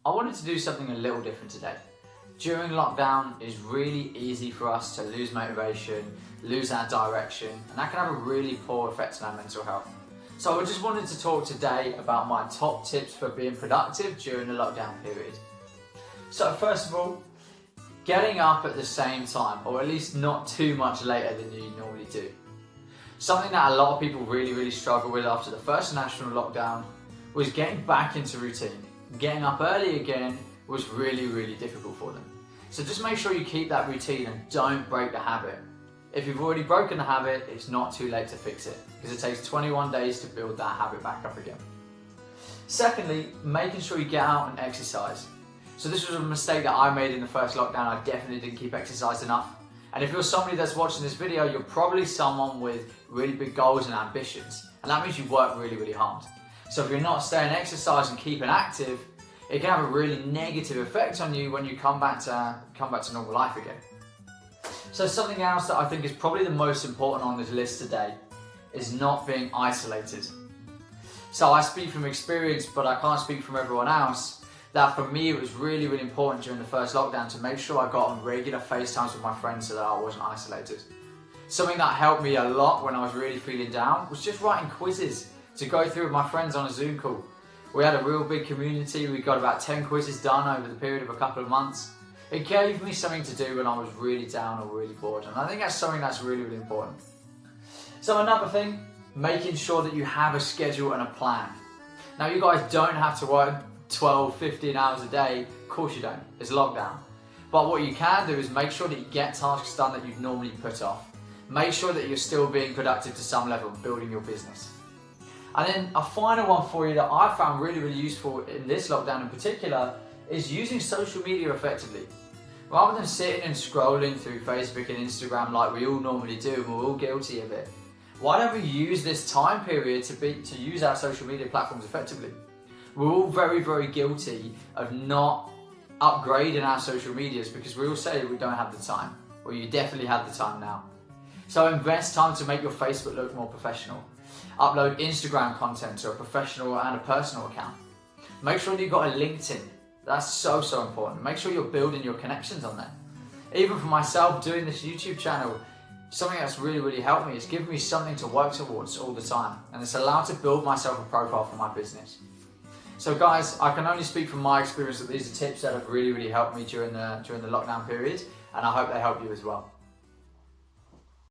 I wanted to do something a little different today. During lockdown, it's really easy for us to lose motivation, lose our direction, and that can have a really poor effect on our mental health. So I just wanted to talk today about my top tips for being productive during the lockdown period. So first of all, getting up at the same time, or at least not too much later than you normally do. Something that a lot of people really struggle with after the first national lockdown was getting back into routine. Getting up early again was really difficult for them. So just make sure you keep that routine and don't break the habit. If you've already broken the habit, it's not too late to fix it, because it takes 21 days to build that habit back up again. Secondly, making sure you get out and exercise. So this was a mistake that I made in the first lockdown. I definitely didn't keep exercise enough. And if you're somebody that's watching this video, you're probably someone with really big goals and ambitions. And that means you work really hard. So if you're not staying exercise and keeping active, it can have a really negative effect on you when you come back to normal life again. So something else that I think is probably the most important on this list today is not being isolated. So I speak from experience, but I can't speak from everyone else, that for me it was really important during the first lockdown to make sure I got on regular FaceTimes with my friends so that I wasn't isolated. Something that helped me a lot when I was really feeling down was just writing quizzes to go through with my friends on a Zoom call. We had a real big community. We got about 10 quizzes done over the period of a couple of months. It gave me something to do when I was really down or really bored, and I think that's something that's really important. So another thing, making sure that you have a schedule and a plan. Now you guys don't have to work 12, 15 hours a day. Of course you don't, it's lockdown. But what you can do is make sure that you get tasks done that you'd normally put off. Make sure that you're still being productive to some level, building your business. And then a final one for you that I found really useful in this lockdown in particular is using social media effectively. Rather than sitting and scrolling through Facebook and Instagram like we all normally do, and we're all guilty of it, why don't we use this time period to use our social media platforms effectively? We're all very guilty of not upgrading our social medias because we all say we don't have the time. Well, you definitely have the time now. So invest time to make your Facebook look more professional. Upload Instagram content to a professional and a personal account. Make sure you've got a LinkedIn. That's so important. Make sure you're building your connections on there. Even for myself, doing this YouTube channel, something that's really helped me is giving me something to work towards all the time. And it's allowed to build myself a profile for my business. So guys, I can only speak from my experience that these are tips that have really helped me during the lockdown period, and I hope they help you as well.